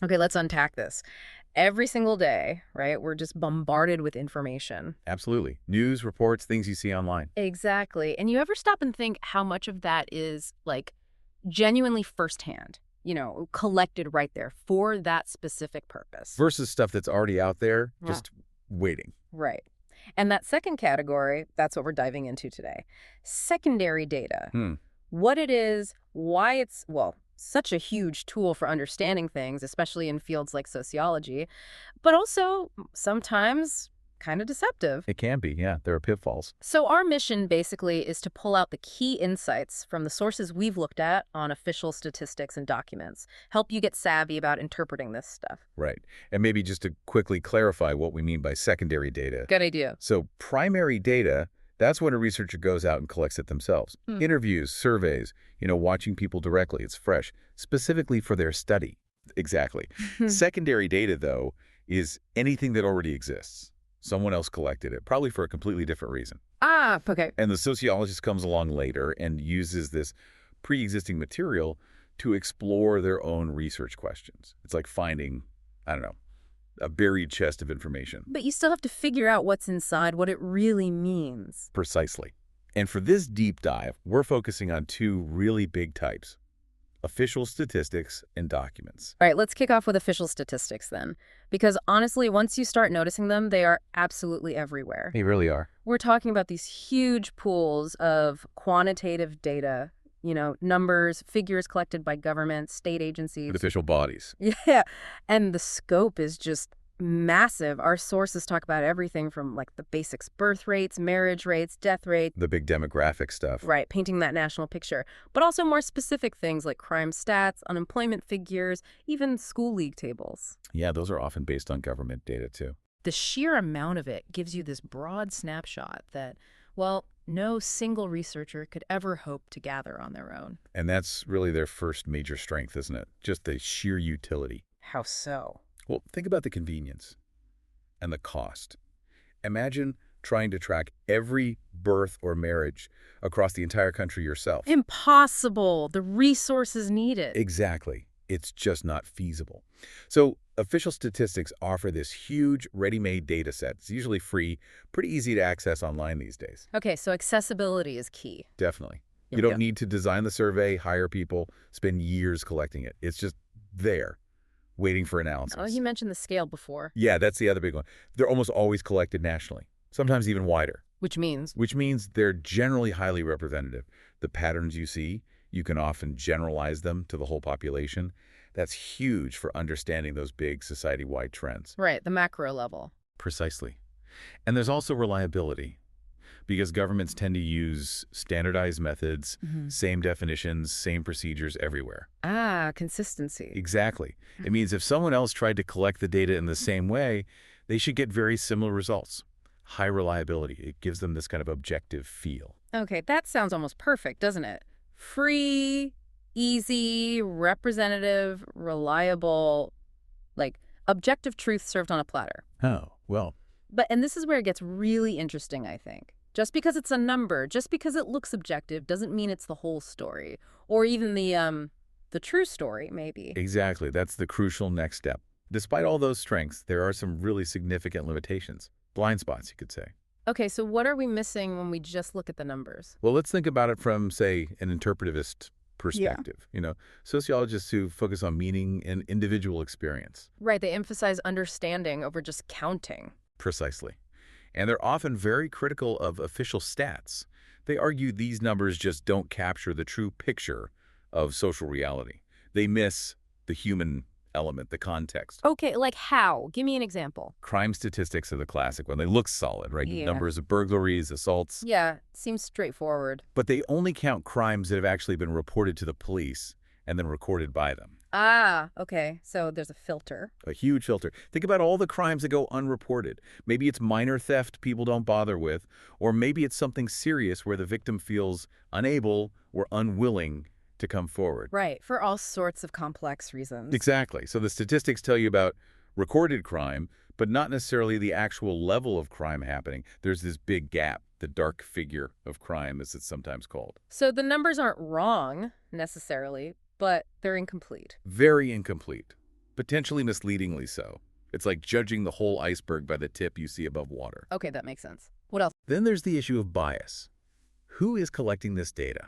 Okay, let's unpack this. Every single day, right, we're just bombarded with information. Absolutely. News, reports, things you see online. Exactly. And you ever stop and think how much of that is, like, genuinely firsthand, collected right there for that specific purpose? Versus stuff that's already out there, Yeah. just waiting. Right. And that second category, that's what we're diving into today. Secondary data. Hmm. What it is, why it's, well, such a huge tool for understanding things, especially in fields like sociology, but also sometimes kind of deceptive. It can be, yeah. There are pitfalls. So our mission basically is to pull out the key insights from the sources we've looked at on official statistics and documents, help you get savvy about interpreting this stuff. Right. And maybe just to quickly clarify what we mean by secondary data. Good idea. So primary data, that's when a researcher goes out and collects it themselves. Hmm. Interviews, surveys, watching people directly. It's fresh, specifically for their study. Exactly. Secondary data, though, is anything that already exists. Someone else collected it, probably for a completely different reason. Ah, okay. And the sociologist comes along later and uses this pre-existing material to explore their own research questions. It's like finding, I don't know, a buried chest of information. But you still have to figure out what's inside, what it really means. Precisely. And for this deep dive, we're focusing on two really big types: official statistics and documents. All right, let's kick off with official statistics then. Because honestly, once you start noticing them, they are absolutely everywhere. They really are. We're talking about these huge pools of quantitative data, numbers, figures collected by governments, state agencies. With official bodies. Yeah, and the scope is just massive. Our sources talk about everything from like the basics, birth rates, marriage rates, death rates. The big demographic stuff. Right, painting that national picture. But also more specific things like crime stats, unemployment figures, even school league tables. Yeah, those are often based on government data, too. The sheer amount of it gives you this broad snapshot that, well, no single researcher could ever hope to gather on their own. And that's really their first major strength, isn't it? Just the sheer utility. How so? Well, think about the convenience and the cost. Imagine trying to track every birth or marriage across the entire country yourself. Impossible. The resources needed. Exactly. It's just not feasible. So official statistics offer this huge, ready-made data set. It's usually free, pretty easy to access online these days. Okay, so accessibility is key. Definitely. Yep, You don't yep. need to design the survey, hire people, spend years collecting it. It's just there, waiting for analysis. Oh, you mentioned the scale before, Yeah, that's the other big one. They're almost always collected nationally, sometimes even wider, which means which means they're generally highly representative. The patterns you see, you can often generalize them to the whole population. That's huge for understanding those big society-wide trends. right, the macro level. Precisely. And there's also reliability, because governments tend to use standardized methods, same definitions, same procedures everywhere. Ah, consistency. Exactly. It means if someone else tried to collect the data in the same way, they should get very similar results. High reliability. It gives them this kind of objective feel. Okay, that sounds almost perfect, doesn't it? Free, easy, representative, reliable, like objective truth served on a platter. Oh, well, And this is where it gets really interesting, I think. Just because it's a number, just because it looks objective, doesn't mean it's the whole story. Or even the true story, maybe. exactly. That's the crucial next step. Despite all those strengths, there are some really significant limitations. Blind spots, you could say. Okay, so what are we missing when we just look at the numbers? Well, let's think about it from, say, an interpretivist perspective. Sociologists who focus on meaning and individual experience. Right, they emphasize understanding over just counting. Precisely. And they're often very critical of official stats. They argue these numbers just don't capture the true picture of social reality. They miss the human element, the context. Okay, like how? Give me an example. Crime statistics are the classic one. They look solid, right? Yeah. Numbers of burglaries, assaults. Yeah, seems straightforward. But they only count crimes that have actually been reported to the police and then recorded by them. Ah, okay, so there's a filter. A huge filter. Think about all the crimes that go unreported. Maybe it's minor theft people don't bother with, or maybe it's something serious where the victim feels unable or unwilling to come forward. Right, for all sorts of complex reasons. Exactly. So the statistics tell you about recorded crime, but not necessarily the actual level of crime happening. There's this big gap, the dark figure of crime, as it's sometimes called. So the numbers aren't wrong, necessarily, but they're incomplete. Very incomplete. potentially misleadingly so. It's like judging the whole iceberg by the tip you see above water. Okay, that makes sense. What else? Then there's the issue of bias. Who is collecting this data?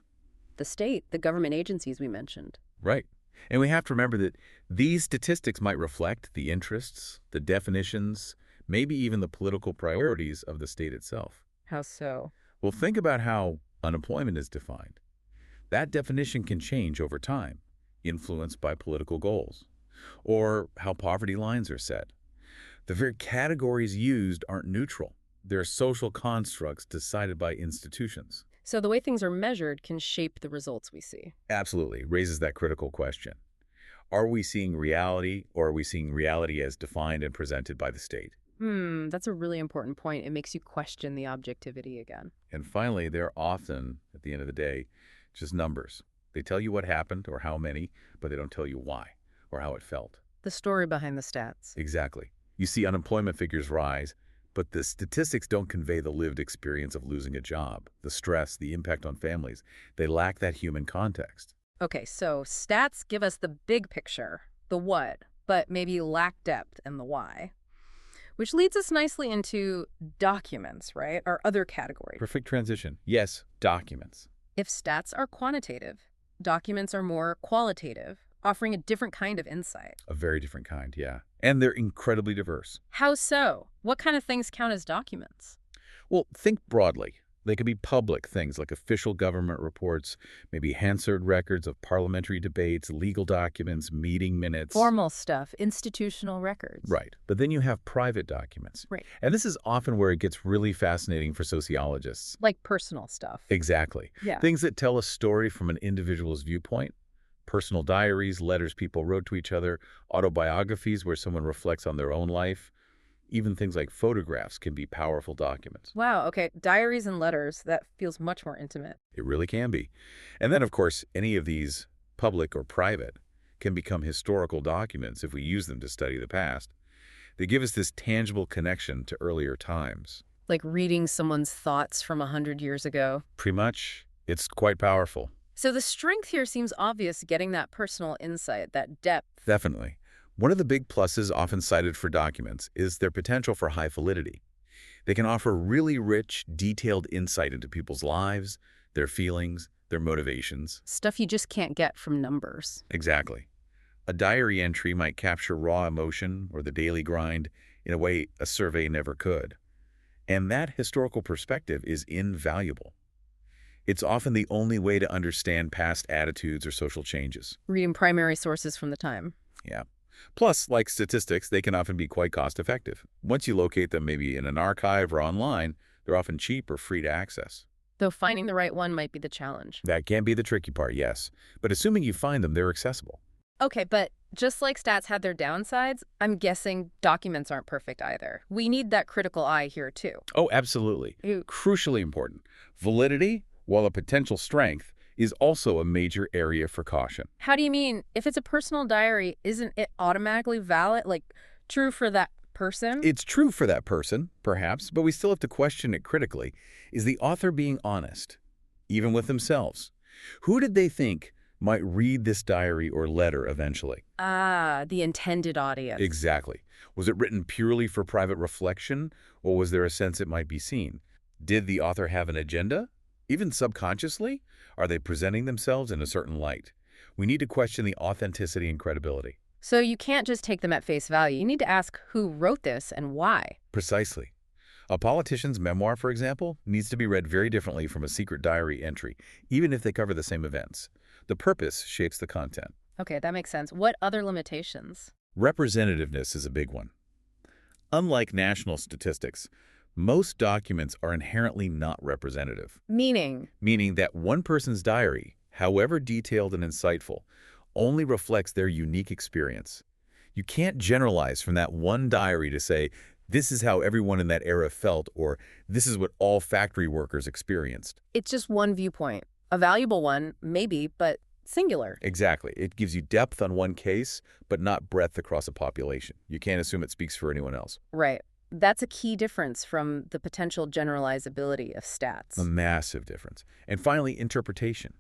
The state, the government agencies we mentioned. Right. And we have to remember that these statistics might reflect the interests, the definitions, maybe even the political priorities of the state itself. How so? Well, think about how unemployment is defined. That definition can change over time, influenced by political goals, or how poverty lines are set. The very categories used aren't neutral. They're social constructs decided by institutions. So the way things are measured can shape the results we see. Absolutely, raises that critical question. Are we seeing reality, or are we seeing reality as defined and presented by the state? That's a really important point. It makes you question the objectivity again. And finally, they're often, at the end of the day, just numbers. They tell you what happened or how many, but they don't tell you why or how it felt. The story behind the stats. Exactly. You see unemployment figures rise, but the statistics don't convey the lived experience of losing a job, the stress, the impact on families. They lack that human context. Okay, so stats give us the big picture, the what, but maybe lack depth in the why. Which leads us nicely into documents, right? Our other category. Perfect transition. Yes, documents. If stats are quantitative, documents are more qualitative, offering a different kind of insight. A very different kind, yeah. And they're incredibly diverse. How so? What kind of things count as documents? Well, think broadly. They could be public things like official government reports, maybe Hansard records of parliamentary debates, legal documents, meeting minutes. Formal stuff, institutional records. Right. But then you have private documents. Right. And this is often where it gets really fascinating for sociologists. Like personal stuff. Exactly. Yeah. Things that tell a story from an individual's viewpoint. Personal diaries, letters people wrote to each other, autobiographies where someone reflects on their own life. Even things like photographs can be powerful documents. Wow, okay. Diaries and letters, that feels much more intimate. It really can be. And then, of course, any of these, public or private, can become historical documents if we use them to study the past. They give us this tangible connection to earlier times. Like reading someone's thoughts from 100 years ago. Pretty much, it's quite powerful. So the strength here seems obvious, getting that personal insight, that depth. Definitely. One of the big pluses often cited for documents is their potential for high validity. They can offer really rich, detailed insight into people's lives, their feelings, their motivations. Stuff you just can't get from numbers. Exactly. A diary entry might capture raw emotion or the daily grind in a way a survey never could. And that historical perspective is invaluable. It's often the only way to understand past attitudes or social changes. Reading primary sources from the time. Yeah. Plus, like statistics, they can often be quite cost-effective. Once you locate them maybe in an archive or online, they're often cheap or free to access. Though finding the right one might be the challenge. That can be the tricky part, yes. But assuming you find them, they're accessible. Okay, but just like stats had their downsides, I'm guessing documents aren't perfect either. We need that critical eye here too. Oh, absolutely. Crucially important. Validity, while a potential strength, is also a major area for caution. How do you mean? If it's a personal diary, isn't it automatically valid, like true for that person? It's true for that person, perhaps, but we still have to question it critically. Is the author being honest, even with themselves? Who did they think might read this diary or letter eventually? Ah, the intended audience. Exactly. Was it written purely for private reflection, or was there a sense it might be seen? Did the author have an agenda? Even subconsciously? Are they presenting themselves in a certain light? We need to question the authenticity and credibility. So you can't just take them at face value. You need to ask who wrote this and why. Precisely. A politician's memoir, for example, needs to be read very differently from a secret diary entry, even if they cover the same events. The purpose shapes the content. Okay, that makes sense. What other limitations? Representativeness is a big one. Unlike national statistics, most documents are inherently not representative. Meaning Meaning that one person's diary, however detailed and insightful, only reflects their unique experience. You can't generalize from that one diary to say, this is how everyone in that era felt, or this is what all factory workers experienced. it's just one viewpoint. A valuable one, maybe, but singular. Exactly. It gives you depth on one case, but not breadth across a population. You can't assume it speaks for anyone else. Right. That's a key difference from the potential generalizability of stats. A massive difference. And finally, interpretation.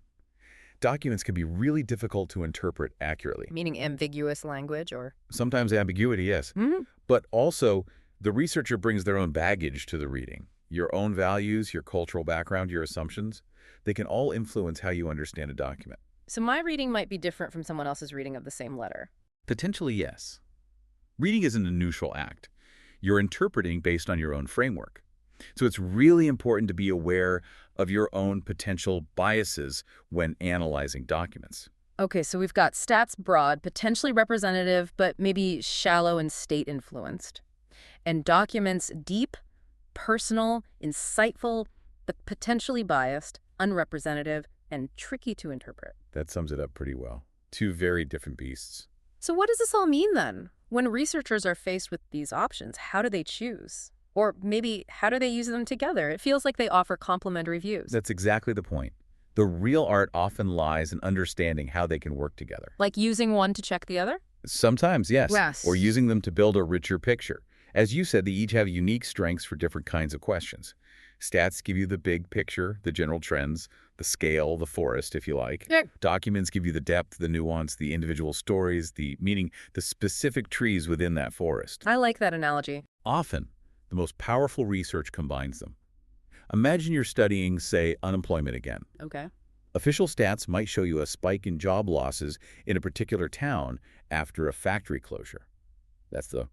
Documents can be really difficult to interpret accurately. Meaning ambiguous language or... Sometimes ambiguity, yes. Mhm. But also, the researcher brings their own baggage to the reading. Your own values, your cultural background, your assumptions, they can all influence how you understand a document. So my reading might be different from someone else's reading of the same letter. Potentially, yes. Reading isn't a neutral act. You're interpreting based on your own framework. So it's really important to be aware of your own potential biases when analyzing documents. Okay, so we've got stats broad, potentially representative, but maybe shallow and state-influenced. And documents deep, personal, insightful, but potentially biased, unrepresentative, and tricky to interpret. That sums it up pretty well. Two very different beasts. So what does this all mean then? When researchers are faced with these options, how do they choose? Or maybe how do they use them together? It feels like they offer complementary views. That's exactly the point. The real art often lies in understanding how they can work together. Like using one to check the other? Sometimes, yes. Yes. Or using them to build a richer picture. As you said, they each have unique strengths for different kinds of questions. Stats give you the big picture, the general trends, the scale, the forest, if you like. Yeah. Documents give you the depth, the nuance, the individual stories, meaning the specific trees within that forest. I like that analogy. Often, the most powerful research combines them. Imagine you're studying, say, unemployment again. Okay. Official stats might show you a spike in job losses in a particular town after a factory closure. That's the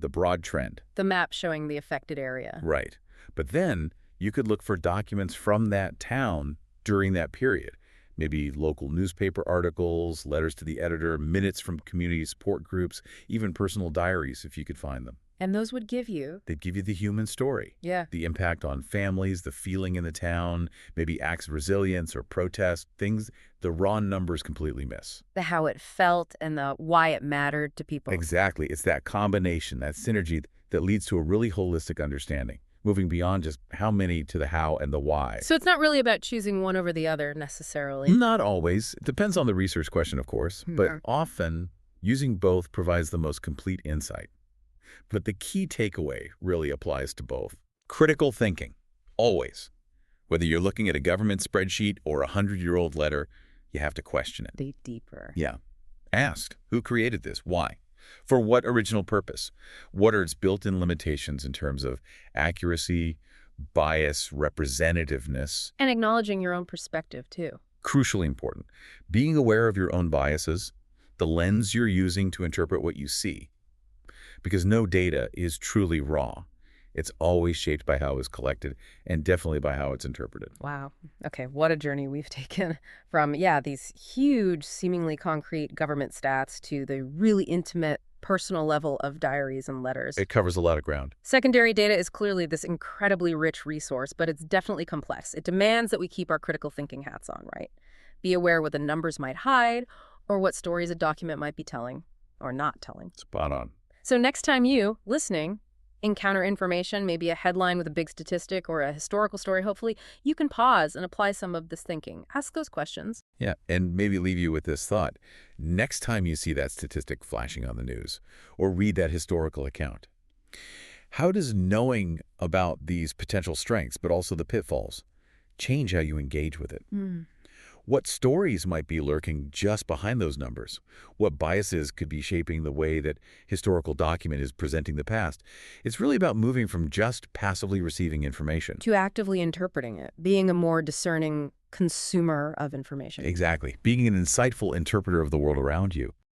broad trend. The map showing the affected area. Right. But then you could look for documents from that town during that period. Maybe local newspaper articles, letters to the editor, minutes from community support groups, even personal diaries if you could find them. And those would give you... They'd give you the human story. Yeah. The impact on families, the feeling in the town, maybe acts of resilience or protest, things the raw numbers completely miss. The how it felt and the why it mattered to people. Exactly. It's that combination, that synergy that leads to a really holistic understanding, moving beyond just how many to the how and the why. So it's not really about choosing one over the other necessarily. Not always. It depends on the research question, of course, but often using both provides the most complete insight. But the key takeaway really applies to both. Critical thinking, always. Whether you're looking at a government spreadsheet or a 100-year-old letter, you have to question it. Dig deeper. Yeah. Ask, who created this? Why? For what original purpose? What are its built-in limitations in terms of accuracy, bias, representativeness? And acknowledging your own perspective, too. Crucially important. Being aware of your own biases, the lens you're using to interpret what you see. Because no data is truly raw. It's always shaped by how it's collected and definitely by how it's interpreted. Wow. Okay, what a journey we've taken from, these huge, seemingly concrete government stats to the really intimate, personal level of diaries and letters. It covers a lot of ground. Secondary data is clearly this incredibly rich resource, but it's definitely complex. It demands that we keep our critical thinking hats on, right? Be aware what the numbers might hide or what stories a document might be telling or not telling. Spot on. So next time you, listening, encounter information, maybe a headline with a big statistic or a historical story, hopefully, you can pause and apply some of this thinking. Ask those questions. Yeah, and maybe leave you with this thought. Next time you see that statistic flashing on the news or read that historical account, how does knowing about these potential strengths, but also the pitfalls, change how you engage with it? What stories might be lurking just behind those numbers? What biases could be shaping the way that historical document is presenting the past? It's really about moving from just passively receiving information. To actively interpreting it, being a more discerning consumer of information. Exactly. Being an insightful interpreter of the world around you.